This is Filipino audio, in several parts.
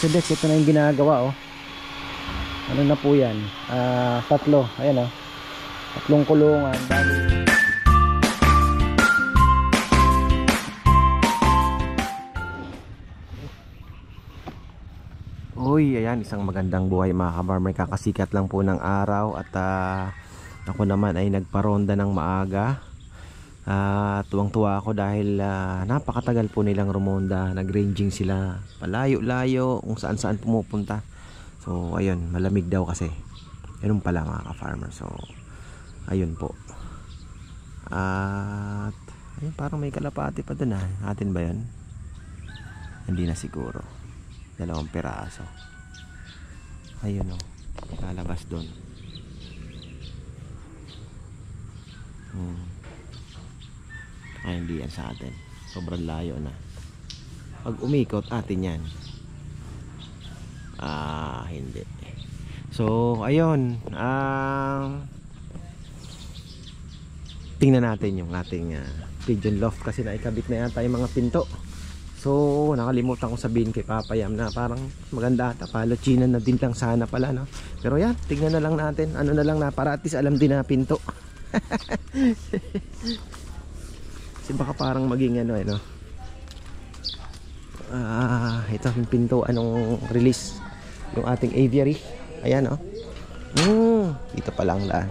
Mercedes, ito na yung ginagawa oh. Ano na po yan? Tatlo, ayan oh. Tatlong kulungan. Uy, ayan, isang magandang buhay mga kabarmer. Kakasikat lang po ng araw at ako naman ay nagparonda ng maaga. Tuwang-tuwa ako dahil napakatagal po nilang rumonda. Nag-ranging sila palayo-layo kung saan-saan pumupunta. So ayun, malamig daw kasi. Ganun pala mga ka-farmer. So ayun po. At ayun, parang may kalapati pa dun Atin ba yun? Hindi na siguro. 2 piraso. Ayun o, lalabas dun. Ay, hindi yan sa atin. Sobrang layo na. Pag umikot, atin yan. Hindi. So, ayun. Tingnan natin yung ating pigeon loft kasi naikabit na yata yung mga pinto. So, nakalimutan ko sabihin kay Papa Yam na parang maganda ata. Palochinan na din lang sana pala, no? Pero yan, tingnan na lang natin. Ano na lang na, para at least alam din na pinto. Kasi baka parang maging ano no? Ito yung pinto, anong release yung ating aviary. Ayan dito pa lang daan.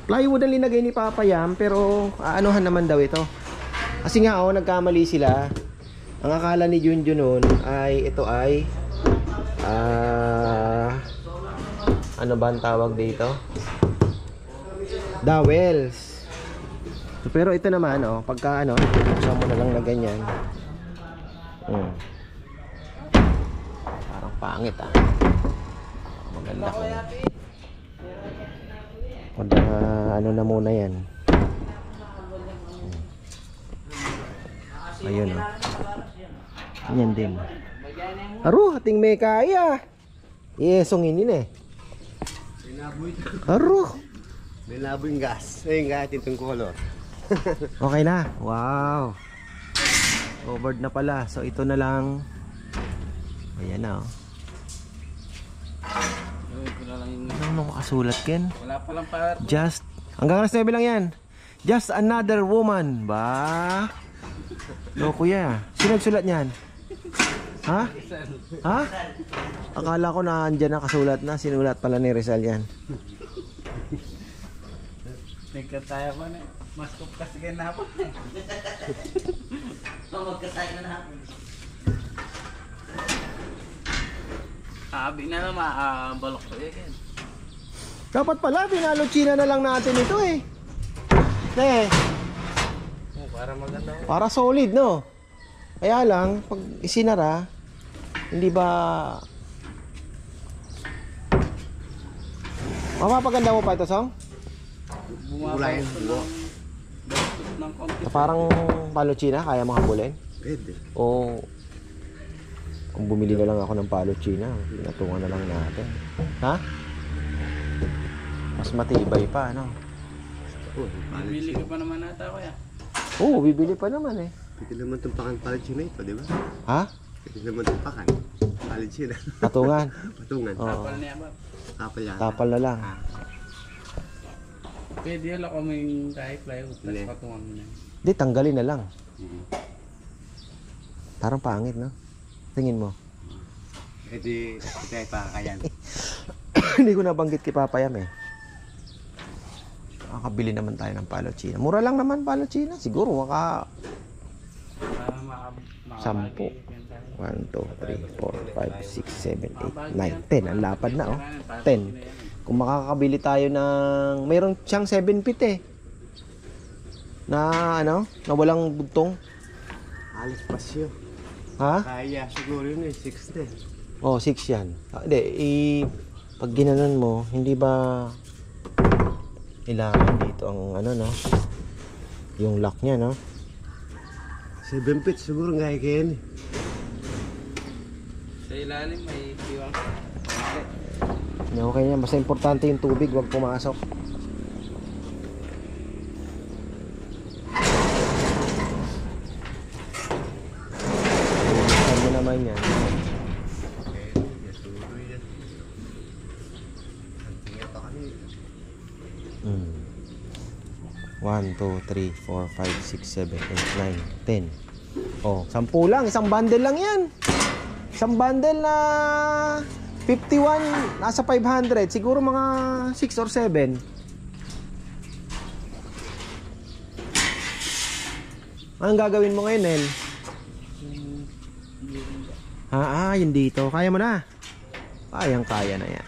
Plywood ang linagay ni Papa Yam, pero anuhan naman daw ito. Kasi nga nagkamali sila. Ang akala ni Junjun noon ay ito ay ano ba ang tawag dito? Dowels. So, pero ito naman pagka buksan mo na lang na ganyan. Parang pangit maganda ko. Ano na muna yan. Ayun yan din. Aro, ating may kaya. Songin yun Aro. May labo yung gas. Ayun nga, itong color. Okay na. Wow. Covered na pala. So ito na lang. Ayan na Anong makasulat Ken? Wala pa lang para. Just, hanggang alas 9 lang yan. Just another woman. Ba? No kuya. Sino nagsulat niyan? Ha? Akala ko na andyan na kasulat na. Sinulat pala ni Rizal yan. Nagkataya ko na. Mas kupkas kayo na po. Magkataya na namin. Abi na lang balok ko yan. Dapat pala pinalochina na lang natin ito Para maganda. Para solid no. Kaya lang pag isinara hindi ba mapapaganda mo pa ito, Song? Bumabay parang palochina, kaya mo habulin? Pwede. O kung bumili na lang ako ng palochina, pinatungan na lang natin. Ha? Mas matibay pa, Bibili ka pa naman nata ko Oo, bibili pa naman Pwede naman tumpakan palochina ito, di ba? Ha? Pwede naman tumpakan palochina. Patungan. Patungan. Oo. Tapal yan. Tapal na lang. Pwede yan ako may kahit plywood. Tapos patungan mo na. Hindi, tanggalin na lang. Parang pangit, no? Tingin mo. Pwede tayo pakakayan. Hindi ko nabanggit kay Papa Yam Makakabili naman tayo ng palochina. Mura lang naman palochina. Siguro maka 10. 1, 2, 3, 4, 5, 6, 7, 8, 9, 10. Ang lapad na 10. Kung makakabili tayo ng mayroon siyang 7 feet na na walang bugtong. Alis pasyo. Ha? Kaya siguro yun 6 din. 6 yan. Hindi, pag ginanon mo, hindi ba kailangan dito ang yung lock niya, 7 feet siguro nga yan Sa ilalim may tiwang. Okay niya, basta importante yung tubig, wag pumasok. Saan mo naman yan? 1, 2, 3, 4, 5, 6, 7, 8, 9, 10. Oh, 10 lang. Isang bundle lang yan. Isang bundle na 51, nasa 500. Siguro mga 6 or 7. Anong gagawin mo ngayon, Nel? Yun dito. Kaya mo na. Kaya na yan.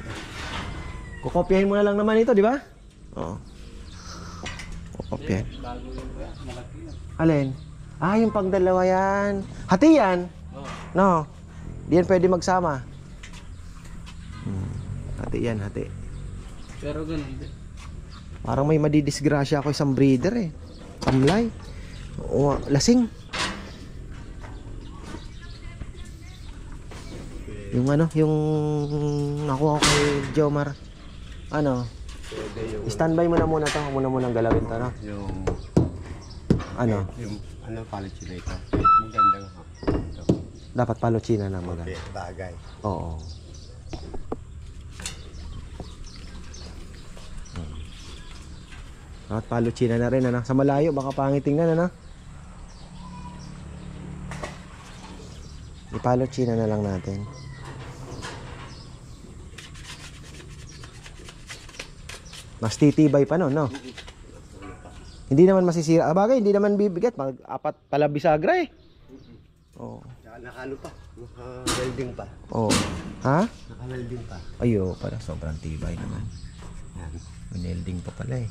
Kukopyahin mo na lang naman ito, di ba? Oo. Kukopyahin. Bago yun ba? Malaki yun. Alin? Yung pagdalawa yan. Hati yan? No. Di yan pwede magsama. Hati yan, hati. Pero ganun din. Parang may madidisgrasya ako isang breeder eh. Samlay. Lasing. Yung yung nakuha ko kay Jomar. Standby mo na muna to. Muna munang galawin to, no? Yung Palochina ito. Magandang ito. Dapat Palochina na maganda. Okay, bagay. Oo. Dapat Palochina na rin, ano? Sa malayo, baka pangit tingnan, ano? I-Palochina na lang natin. Mas titibay pa no, no? Hindi naman masisira. Bagay, hindi naman bibigat. Mag-apat pala bisagra eh. Oo. Nakano pa. Naka-welding pa. Oo. Ha? Naka-welding pa. Ayo, pala sobrang tibay naman. Yan. Winelding pa pala eh.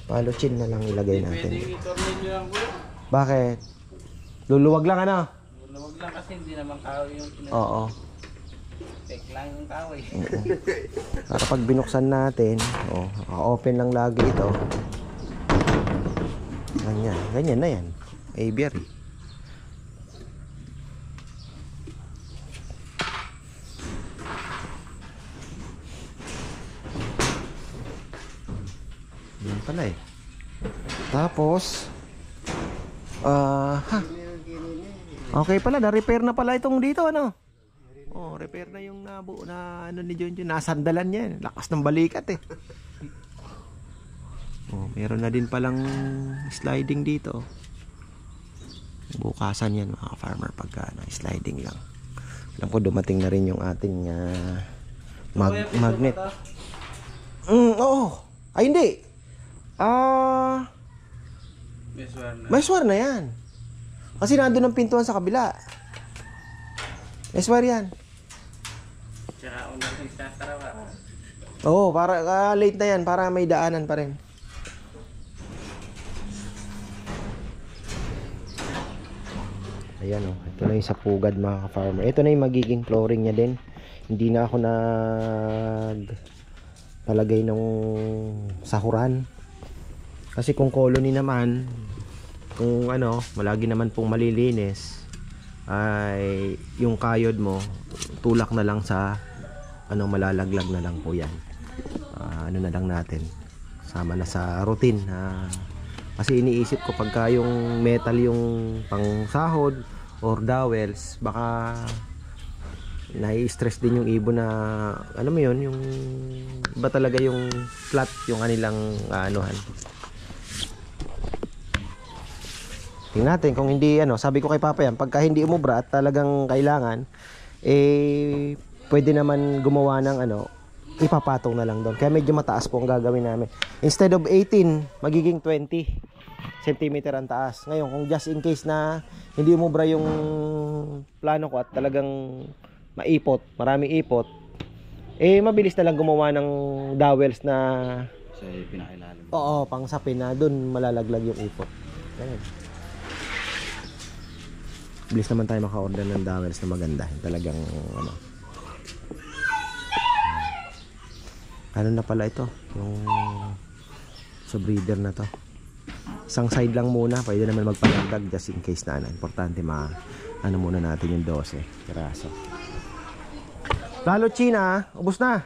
Palochin na lang ilagay natin. Pwedeng i-tornilyo lang po. Bakit? Luluwag lang ano? Luluwag lang kasi hindi naman kahoy yung pinag- Oo. Tek lang yung kahoy. Para pag binuksan natin, open lang lagi ito. Ganyan. Ganyan na yan. Aviary. Yan pala eh. Tapos okay pala, na-repair na pala itong dito, ano? Oh, repair na yung nabuo na ano ni Junjun, nasandalan niya. Lakas ng balikat eh. Oh, meron na din palang sliding dito. Bukasan yan mga farmer pagka sliding lang. Alam ko dumating na rin yung ating magnet. Oo. Ay hindi. May swar na yan. Kasi nandun ang pintuan sa kabila. May swar yan. Tsaka una rin sa tarawa. Oo, para late na yan. Para may daanan pa rin. Ayan o. Ito na yung sapugad mga ka-farmer. Ito na yung magiging flooring niya din. Hindi na ako palagay ng sahuran. Kasi kung colony naman, kung malagi naman pong malilinis, ay yung kayod mo tulak na lang sa malalaglag na lang po yan. Na lang natin sama na sa routine. Kasi iniisip ko pagka yung metal yung pang sahod or dowels, baka nai-stress din yung ibon na mo yun, yung iba talaga yung flat yung kanilang anuhan. Tingnan natin kung hindi sabi ko kay Papa yan, pagka hindi umubra at talagang kailangan, pwede naman gumawa ng ipapatong na lang doon. Kaya medyo mataas po ang gagawin namin. Instead of 18, magiging 20 cm ang taas. Ngayon, kung just in case na hindi umubra yung plano ko at talagang maipot, maraming ipot, mabilis na lang gumawa ng dowels na Sa pinakailalim. oo, pang sapin na doon malalaglag yung ipot. Ganun. Bilis naman tayo maka-order ng dowels na maganda. Talagang ano na pala ito, yung sa breeder na to. Isang side lang muna, pwede naman magpalagdag just in case na importante muna natin yung 12 piraso. Lalo China, ubos na.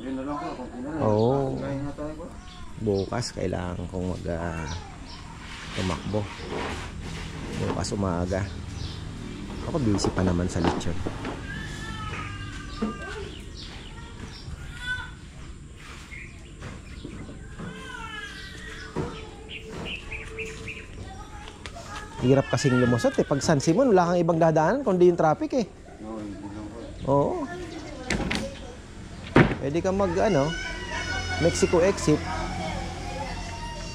Yun na lang po. Oo. Kain na tayo po. Bukas kailangan kong tumakbo. Bukas umaga. Ako busy pa naman sa lechon. Hirap kasing lumusot eh. Pag San Simon, wala kang ibang dadaanan kundi yung traffic eh. Oo, hindi lang po. Oo. Pwede kang mag Mexico exit.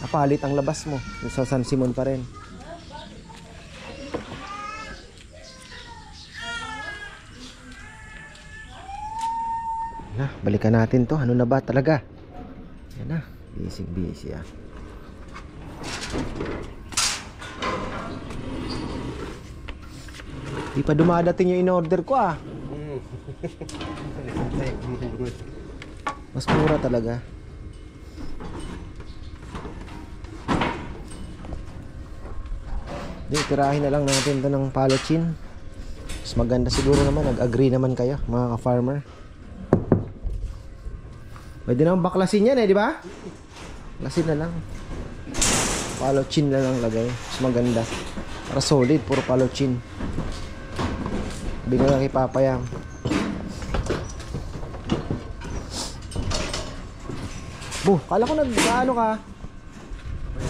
Napalit ang labas mo. Yung sa San Simon pa rin. Na, balikan natin to. Ano na ba talaga? Yan na. Busy ah. Di pa dumadating yung in-order ko ah. Mas mura talaga. Di, tirahin na lang natin to ng palachin. Mas maganda siguro naman. Nag-agree naman kayo mga ka-farmer. Pwede naman baklasin yan eh, di ba? Baklasin na lang. Palachin na lang lagay. Mas maganda. Para solid, puro palachin. Bigyan lang ipapayang. Kala ko nag-ano ka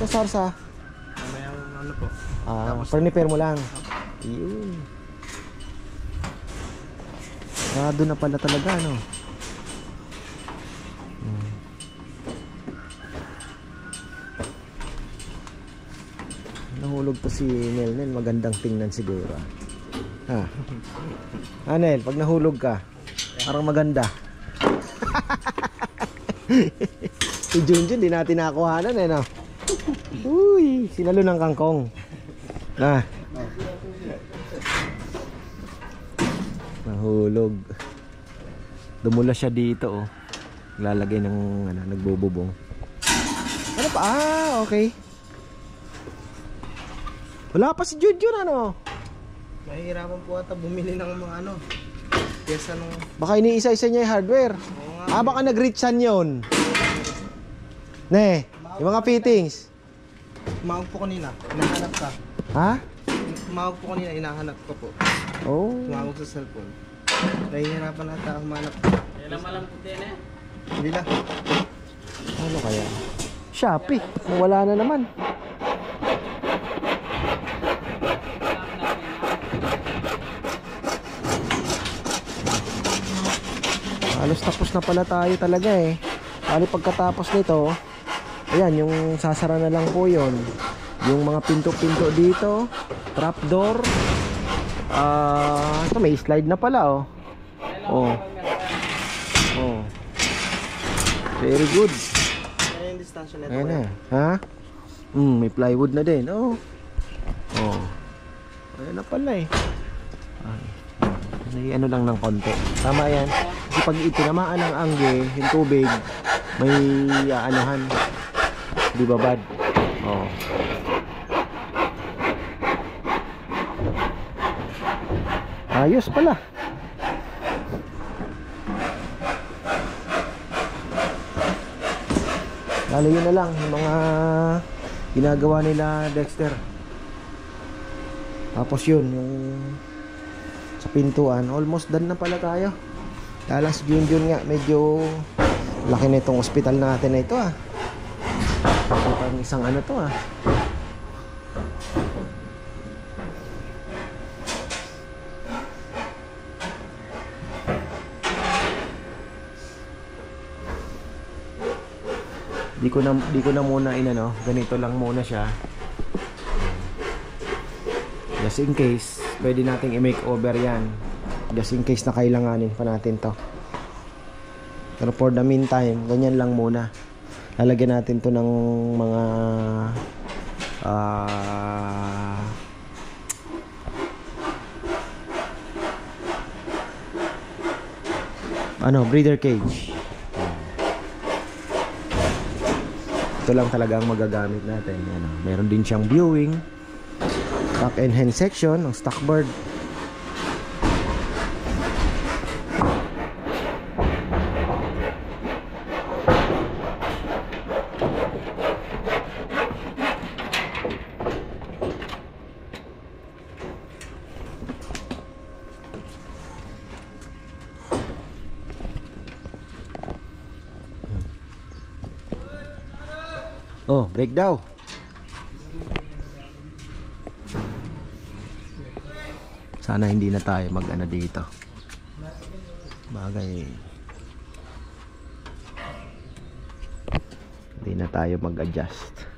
sa sarsa. Mamayang ano po. Perniper mo lang. Yun. Doon na pala talaga, no? Nahulog pa si Nel. Magandang tingnan siguro. Nel, pag nahulog ka, parang maganda. Si Junjun, di natin nakuhanan eh, no? Uy, sinalo ng kangkong. Nahulog. Dumula siya dito, oh. Lalagay ng, nagbububong. Ano pa? Okay. Wala pa si Junjun, ano? Mahirapan po ata bumili ng mga pyesa nung... Baka iniisa-isa niya yung hardware. Baka nag-reachan yun. Yung mga fittings. Tumawag po kanina, hinahanap ka. Ha? Tumawag po kanina, hinahanap ko po. Oh. Tumawag sa cellphone. Nahihirapan ata ako manap. Yan ang malambot din eh. Hindi lang. Ano kaya? Shopee. Wala na naman. Halos tapos na pala tayo talaga eh. Bali pagkatapos nito, ayan, yung sasara na lang po yun. Yung mga pinto-pinto dito, trapdoor. Ito may slide na pala, oh. Very good. Ayan yung distansya nito. Ayan na. Ha? May plywood na din. Ayan na pala eh. Ano lang ng konti. Tama yan. Kasi pag itinamaan ng angge, yung tubig, may anuhan. Di ba bad? Ayos pala. Lalo yun na lang yung mga ginagawa nila Dexter. Tapos yun yung sa pintuan, almost done na pala tayo. Lalas Junjun nga, medyo laki na itong ospital natin na ito Pang isang to Di ko na muna ganito lang muna siya. Just in case, pwede nating i-make over yan. Just in case na kailanganin pa natin to. Pero for the meantime, ganyan lang muna. Lalagyan natin to ng mga breeder cage. Ito lang talaga ang magagamit natin. Meron din siyang viewing, back and hen section ng stock bird. Break daw. Sana hindi na tayo mag-ano dito. Bagay. Hindi na tayo mag-adjust.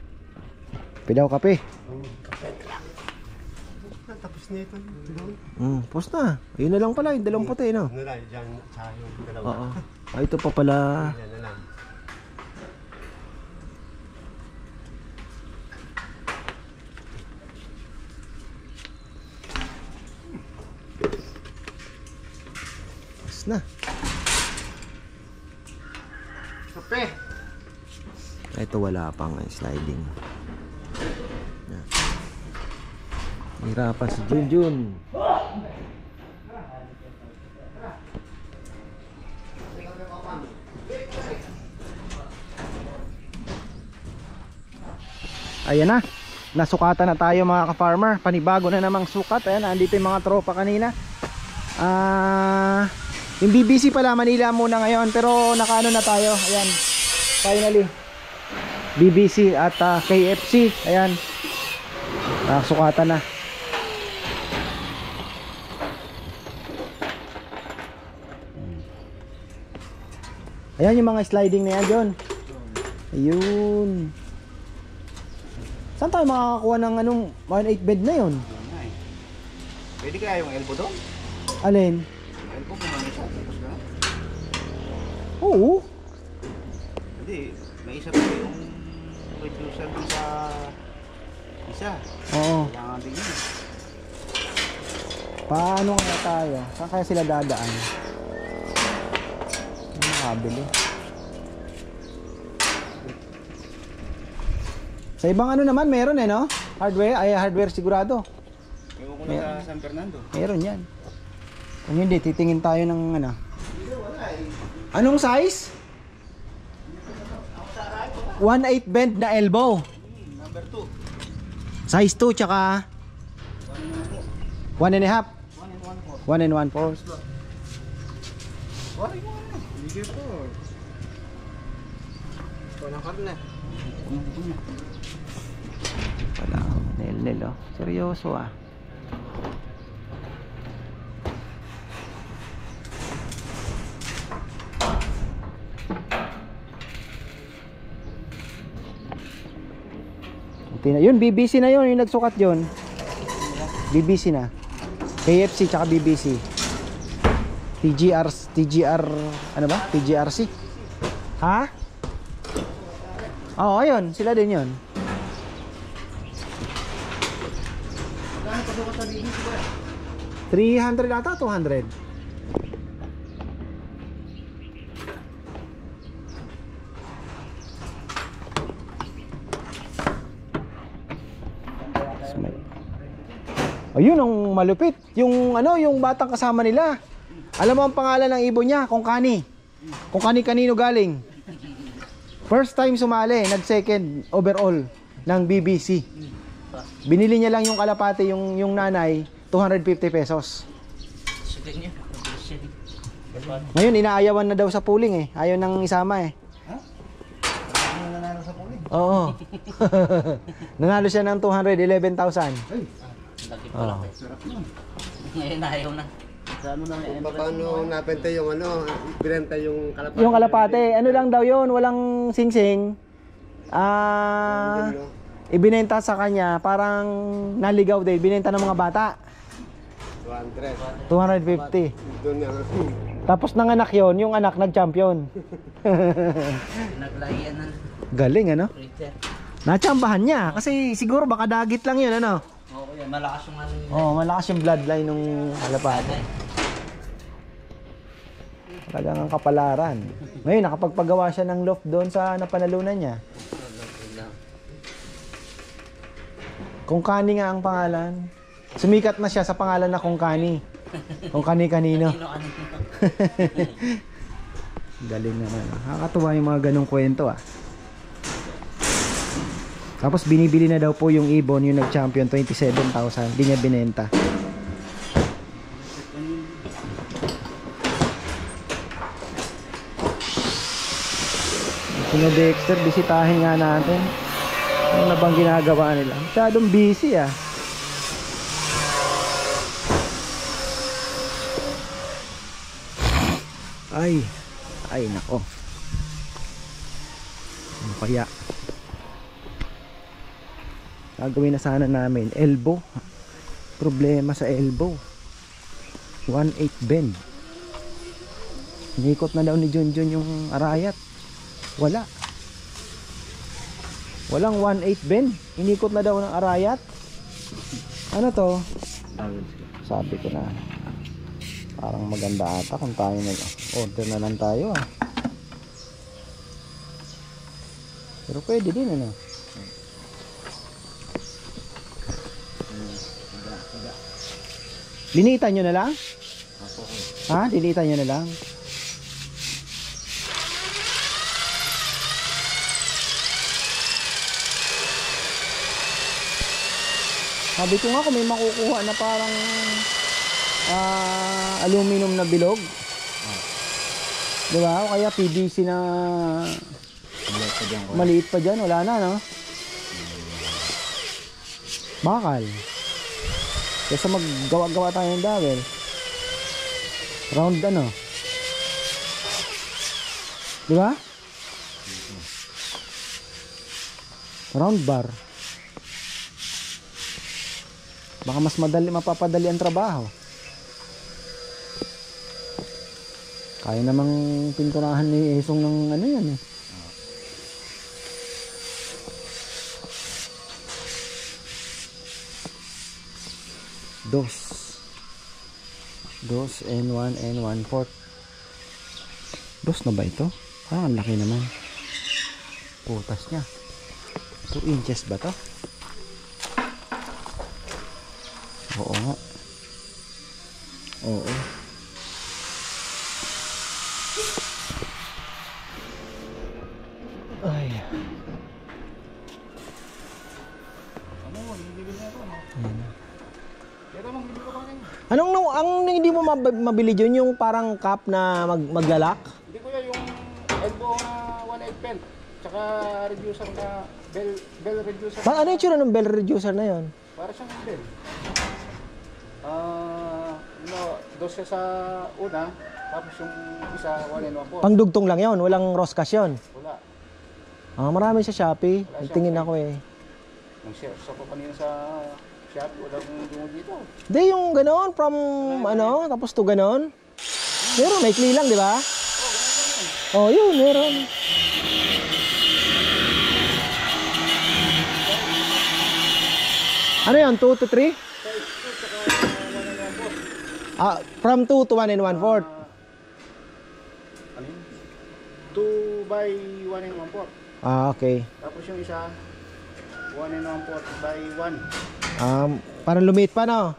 Pidaw kape. Tapos na ito. Post na. Yun na lang pala, yung dalawang puti, no? Ano lang, dyan, tsaka yung dalawa. Oo. Ito pa pala. Yan na lang. Post na. Kape. Ito wala pang sliding. Yan. Hirapan si Junjun. Ayan na. Nasukatan na tayo mga ka-farmer. Panibago na namang sukat. Ayan, andito yung mga tropa kanina. Yung BBC pala Manila muna ngayon, pero nakaano na tayo. Ayan. Finally. BBC at KFC. Ayan. Sukatan na. Ayan yung mga sliding na yan, John. Ayun. Saan tayo makakakuha ng anong 1/8 bed na yun? Pwede kaya yung elbow doon? Alin? Yung elbow kumano siya. Tapos na. Oo. Hindi. May isa pa yung reducer dun sa isa. Oo. Kailangan din yun. Paano kaya tayo? Saan kaya sila dadaan? Ano makabili? Sa ibang ano naman meron no? Hardware, hardware sigurado. Ewan ko na sa San Fernando. Meron yan. Kung hindi, titingin tayo ng ano. Anong size? 1/8 bend na elbow. Number 2. Size 2 tsaka 1 and a half. 1 and 1/4. Wari mo na. Bigay po. Walang karne. Wala. Nel oh. Seryoso ah. Yun, BBC na yun, yung nagsukat yun. BBC na. KFC tsaka BBC. TGR, ano ba? TGRC? Ha? Oo, ayun, sila din yun. Kaya pasukat sa BBC ba? 300 ata, 200. Ayun ang malupit. Yung ano, yung batang kasama nila. Alam mo ang pangalan ng ibon niya? Kung Kani. Kung kanino galing. First time sumali, nag-second overall ng BBC. Binili niya lang yung kalapate, yung nanay, 250 pesos. Ngayon, inaayawan na daw sa pooling eh. Ayaw nang isama eh. Ha? Ano nanalo sa pooling? Oo. Nanalo siya ng 211,000. Laki pala. Sarap nun. Ngayon ayaw na. Sa ano na Kung paano napenta yung ano, binenta yung kalapate. Yung kalapate, ano lang daw yun, walang singsing. Ibinenta sa kanya, parang naligaw din, binenta ng mga bata. 200. 250. Doon na. Tapos nanganak yon, yung anak nag-champion. Naglayan ng Galing ano? preacher. Natsambahan niya, kasi siguro baka dagit lang yun ano? Oo, yan. Malakas yung ano yun. Oo, malakas yung bloodline nung kalapate. Talagang ang kapalaran. Ngayon, nakapagpagawa siya ng loft doon sa napanalunan niya. Kung Kani nga ang pangalan. Sumikat na siya sa pangalan na Kung Kani. Kung Kani-kanino. Galing naman. Nakakatuwa yung mga ganong kwento ah. Tapos binibili na daw po yung ibon, yung nag-champion, 27,000. Hindi niya binenta. Sino Dexter, bisitahin nga natin. Ano na bang ginagawa nila? Masyadong busy ah. Ay nako. Ano kaya? Gagawin na sana namin elbow. Problema sa elbow. 1/8 bend. Inikot na daw ni Junjun yung arayat. Walang 1/8 bend. Inikot na daw ng arayat. Ano to? Sabi ko na. Parang maganda ata kung tayo na order na lang tayo ah. Pero pwede din ano. Linitan nyo na lang? Ha? Linitan nyo na lang? Sabi ko nga kung may makukuha na parang aluminum na bilog. Diba? O kaya PVC na maliit pa dyan. Wala na, no? Bakal. Kesa maggawa-gawa tayo ng dowel. Round ano? Diba? Round bar. Baka mas mapapadali ang trabaho. Kaya namang pinturahan ni Esong ng ano yan eh. Dos N1 N1/4. Dos na ba ito? Parang ang laki naman. Putas niya. 2 inches ba to? Oo nga. Oo. Ay. Ang hindi mo mabili dyan yung parang cup na maglalak? Hindi ko yung elbow na 1/8 bend. Tsaka reducer na bell reducer. Ano yung tsura ng bell reducer na yon? Para siyang bell. Dos siya sa una, tapos yung isa 1/4. Pangdugtong lang yon, walang roskas yun? Wala. Marami sa Shopee. Nagtingin ako eh. Nag-share ko kanina sa Shopee, wala kong dungo dito. Hindi, yung gano'n, from ano, tapos to gano'n. Meron, may kli lang, di ba? Oh, yun, meron. Ano yun, 2 to 3? From 2 to 1 and 1/4. Ano yun? 2 by 1/4. Okay. Tapos yung isa, 1/4 by 1. Parang lumiit pa, no?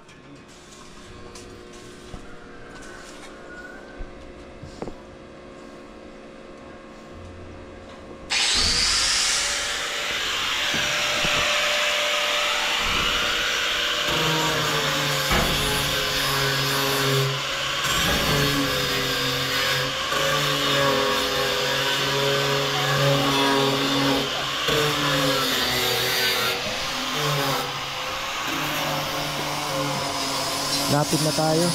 Lapit na tayo.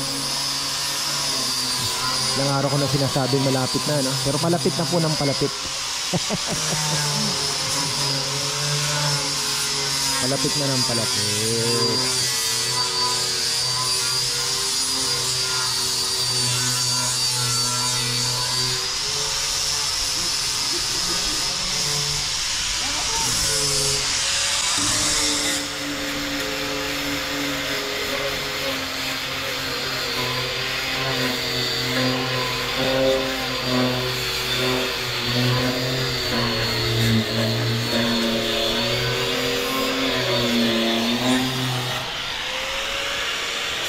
Ilang araw ko na sinasabing malapit na, no? Pero palapit na po ng palapit. Palapit na ng palapit.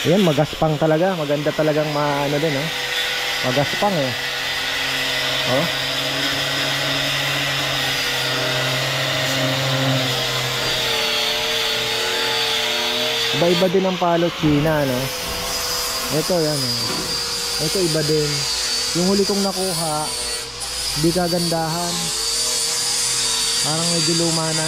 Ayan, magaspang talaga. Maganda talagang ano din, oh. Magaspang eh. Oh. Iba-iba din ang palo China, no? Ito, yan, oh. Ito, iba din. Yung huli kong nakuha, di kagandahan. Parang medyo luma na.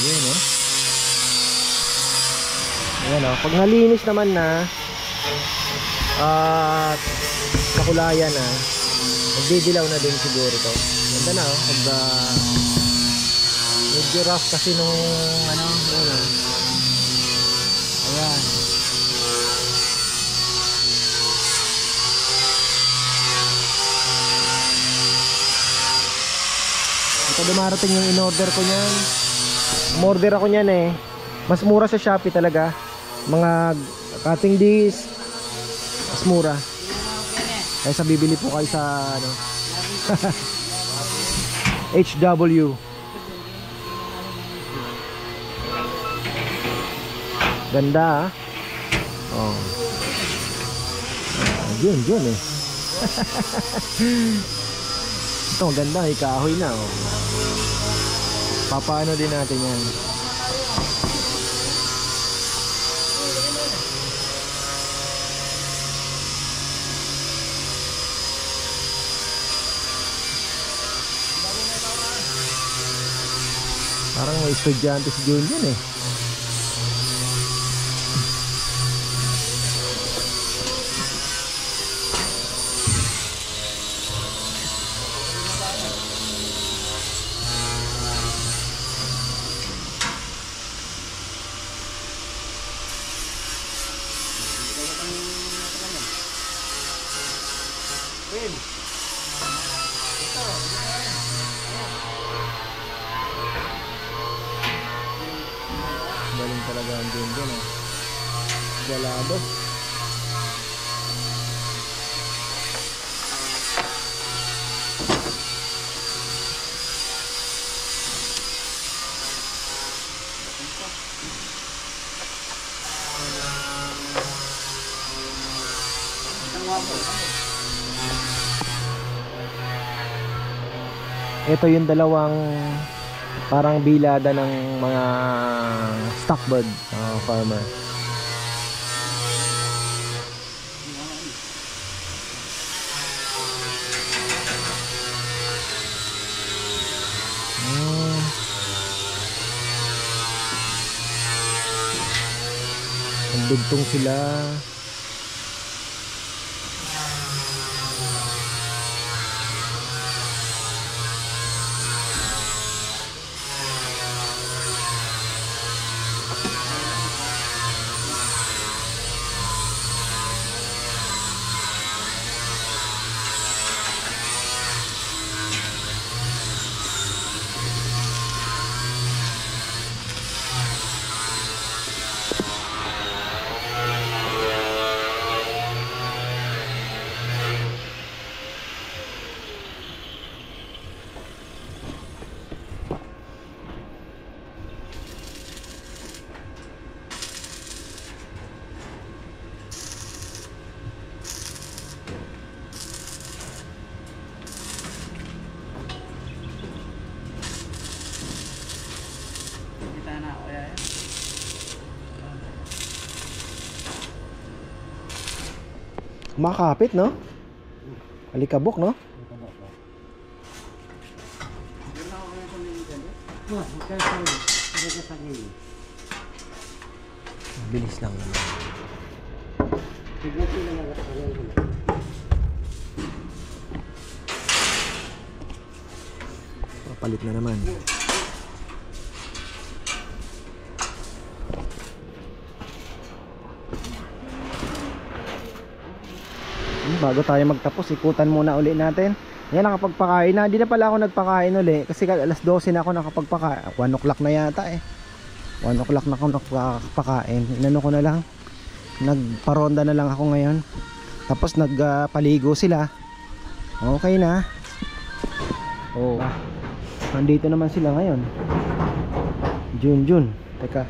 Ayan oh. Ayan oh. Pag nalinis naman na at nakulayan na, magdidilaw na din siguro to. Ganda na oh. Pag medyo rough kasi nung ano, ayan oh. Ayan. Ito dumarating yung in-order ko niyan. Umorder ako niyan eh. Mas mura sa Shopee talaga. Mga cutting disc. Mas mura. Kaya sa bibili po kayo sa ano. HW. Ganda ah. Oh. Yun eh. Ito maganda, ikahoy na oh. Papaano din natin yan. Parang may estudyante si Jun dyan eh. Galing talaga ang din dyan eh. Galado. Ito yung dalawang parang bilada ng mga stockbird farmer. Nagdugtong sila. Makapit no? Alikabok no? Bilis lang naman. Papalit na naman. Bago tayo magtapos, ikutan muna uli natin. Yan, nakapagpakain na. Hindi na pala ako nagpakain uli kasi alas 12 na ako nakapagpakain. 1 o'clock na yata eh. 1 o'clock na ako nakapakain. Inano ko na lang, nagparonda na lang ako ngayon. Tapos nagpaligo sila. Okay na. Oh, nandito naman sila ngayon. Jun. Teka,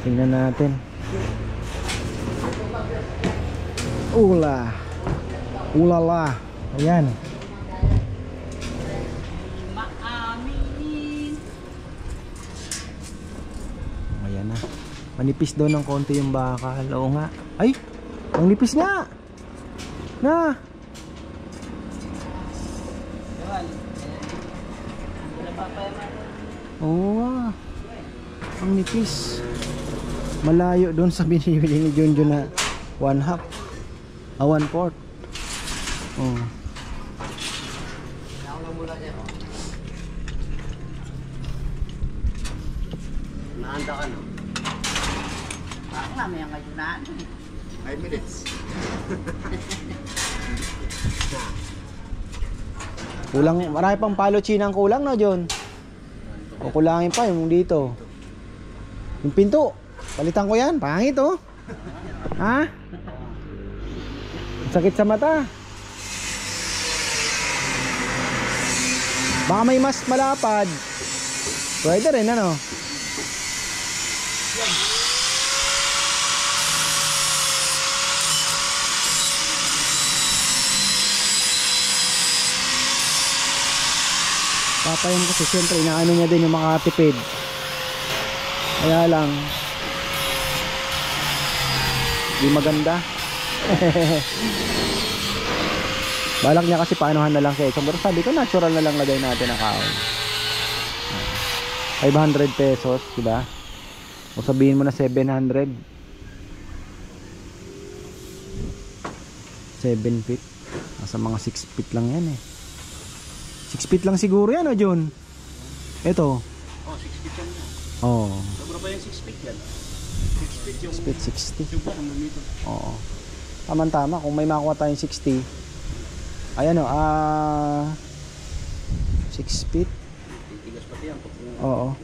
tingnan natin. Ulala. Ayan. Ayan na. Manipis daw ng konti yung bakal. Oo nga. Ay! Ang nipis nga! Na! Oo nga. Ang nipis. Malayo doon sa binibili ni Junjun na 1/2. 1/4. Oh. Nahanda ka no? Ako nga, may ang kayunaan. 5 minutes. Kulang, marami pang palo chinang kulang no, John? O kulangin pa yung dito. Yung pinto, palitan ko yan, pangit oh. Ha? Sakit sa mata. Baka may mas malapad. Pwede rin ano. Papayan kasi siyempre inaano niya din yung makatipid. Kaya lang di maganda. Balak niya kasi paanuhan na lang siya. Pero sabi ko natural na lang lagay natin ang kahoy. 500 pesos, diba? O sabihin mo na 700. 7 feet. Nasa mga 6 feet lang yan eh. 6 feet lang siguro yan o Jun? Ito. Oh, 6 feet yan. Oh. Sobra ba yung 6 feet yan? 6 feet yung 6 feet 60. tuba ng dito. Oo. Tama-tama kung may makuha tayong 60. Ayan o, 6 feet. Titigas pati yan. Oo.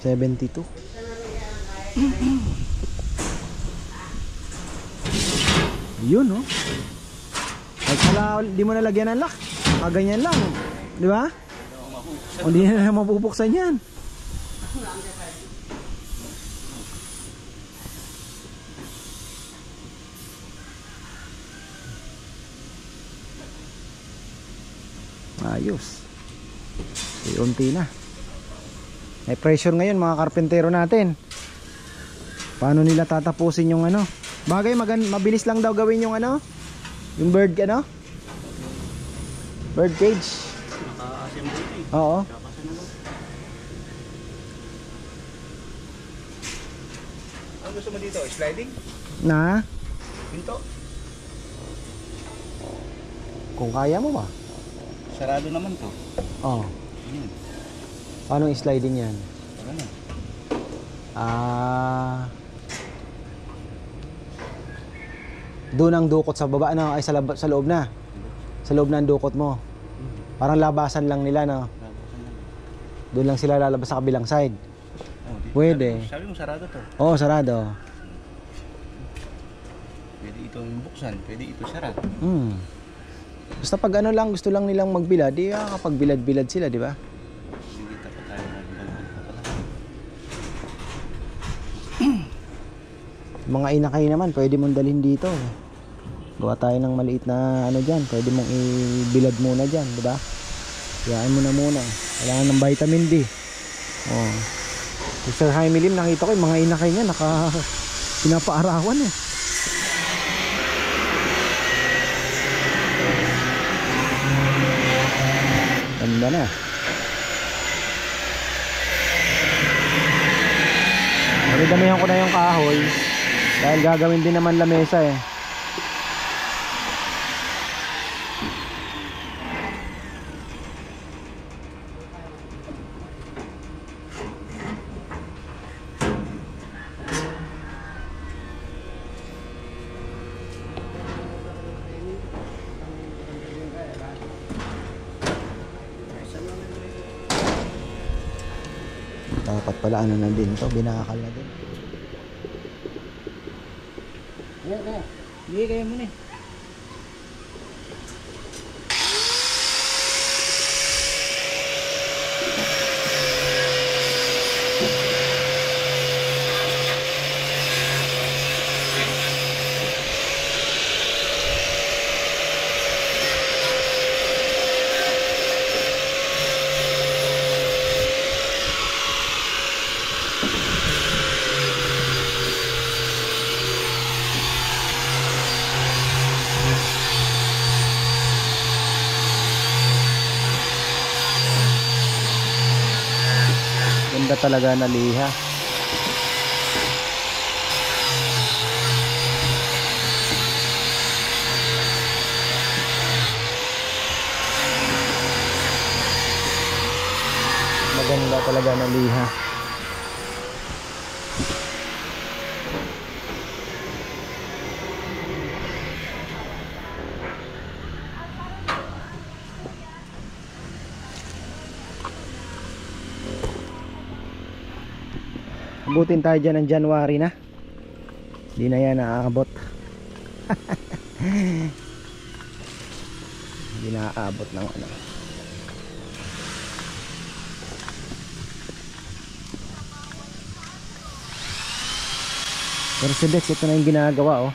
72. Yun no. Kahit wala, di mo nalagyan ng lock. Kaganyan lang. Di ba? O di na mapupuksan yan. Ayos. Unti na. May pressure ngayon mga karpentero natin. Paano nila tatapusin yung ano? Bagay mabilis lang daw gawin yung ano? Yung bird ano? Bird cage. Naka-assemble eh. Oo. Ang gusto mo dito? Sliding? Na? Pinto? Kung kaya mo ba? Sarado naman to. Oo. Paano yung sliding yan? Ano? Doon ang dukot sa baba na ay sa loob na. Sa loob na ang dukot mo. Parang labasan lang nila no. Doon lang sila lalabas sa kabilang side. Pwede. Sabi mo sarado to. Oo, sarado. Pwede ito yung buksan, pwede ito sarado. Basta pag ano lang gusto lang nilang magbilad, di kapag bilad-bilad sila, di ba? Hindi tapat tayo magbilad pala. Mga inakay naman, pwede mong dalhin dito. Gawa tayo ng maliit na ano dyan, pwede mong ibilad muna dyan, di ba? Kayaan mo na muna. Kailangan ng vitamin D. Oh. Sir Jaime Lim, nakita ko yung mga inakay niya, pinapaarawan eh. Ganda na. Damihan ko na yung kahoy dahil gagawin din naman lamesa eh. Dapat pala ano na din to, binakal na din. Hindi, kaya mo na eh. Maganda talaga na liha. Maganda talaga na liha. Abutin tayo dyan ng January na. Hindi na yan naaabot. Hindi naaabot ng ano. Pero si Dex, ito na yung ginagawa oh.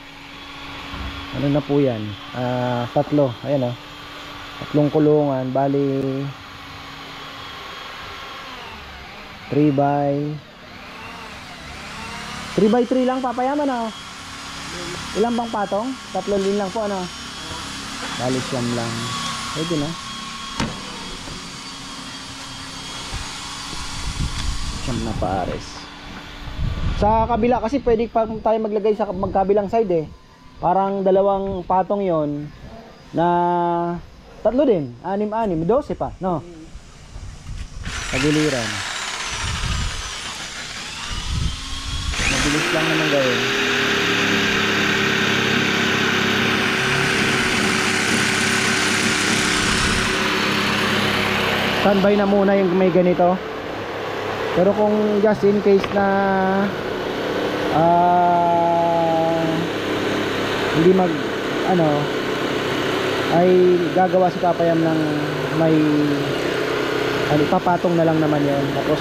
Ano na po yan? Tatlo. Ayan oh. Tatlong kulungan. Bali 3x3 lang papayaman oh. Ilang bang patong? 3 din lang po ano. Bali siyam lang. Pwede na. Siyam na paares. Sa kabila kasi pwede pa tayo maglagay sa magkabilang side eh. Parang dalawang patong yon na tatlo din. 6, 12 pa no. Pagiliran. Mabilis lang naman gawin. Standby na muna yung may ganito. Pero kung just in case na hindi mag ano ay gagawa si Papayam ng may papatong na lang naman yon, tapos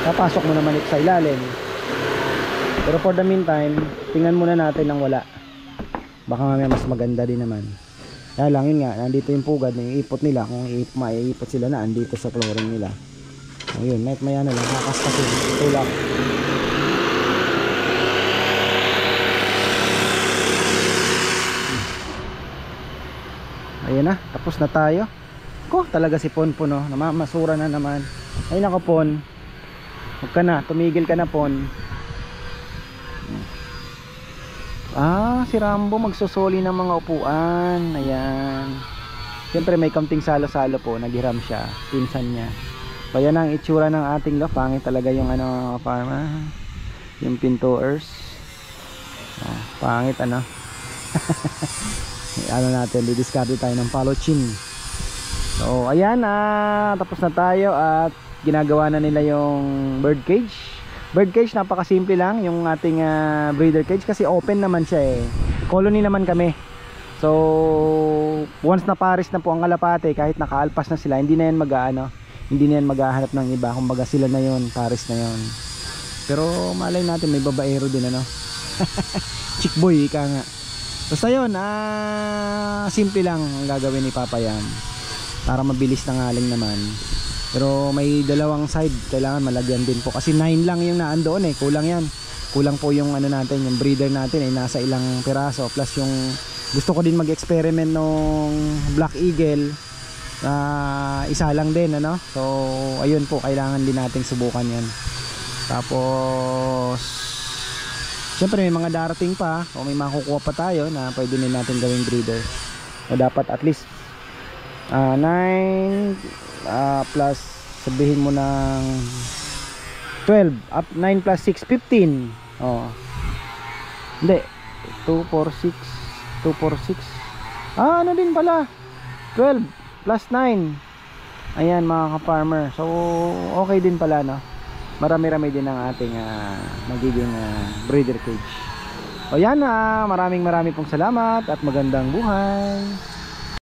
papasok mo naman ito sa ilalim. Pero for the meantime tingnan muna natin ng wala, baka mamaya mas maganda din naman. Kaya lang yun nga, nandito yung pugad, iipot nila kung maiipot sila na andito sa flooring nila. O yun, maya na lang, kakaskasin, tulak. Ayan na, tapos na tayo. Ko, talaga si Ponpon no, namamasura na naman. Ay nako Pon, huwag ka na, tumigil ka na Pon. Si Rambo magsusoli ng mga upuan. Ayan. Siyempre may kaunting salo-salo po, naghiram siya, pinsan niya. So yan ang itsura ng ating loft. Pangit talaga yung ano, farma, yung pintoers. Pangit ano. Ano natin, didiscard tayo ng palochin. So ayan, tapos na tayo at ginagawa na nila yung bird cage. Bird cage, napakasimple lang yung ating breeder cage kasi open naman siya eh. Colony naman kami. So once na pares na po ang kalapate, kahit nakaalpas na sila, hindi na yan hindi na yan maghahanap ng iba. Kumbaga sila na yon, pares na yon. Pero malay natin may babaero din ano. Chick boy ika nga. Basta yun, simple lang ang gagawin ni Papayam para mabilis na ngaling naman. Pero may dalawang side, kailangan malagyan din po kasi 9 lang yung naandoon eh, kulang yan. Kulang po yung ano natin, yung breeder natin ay nasa ilang piraso, plus yung gusto ko din mag-experiment nung Black Eagle, isa lang din ano. So ayun po, kailangan din nating subukan yan. Tapos siyempre may mga darating pa o may makukuha pa tayo na pwede din natin gawing breeder. O dapat at least 9 plus sabihin mo ng 12 up 9 plus 6 15. Hindi 2 4 6 ano din pala 12 plus 9. Ayan mga ka-farmer, so okay din pala no. Marami-rami din ang ating magiging breeder cage. O yan, maraming pong salamat at magandang buhay.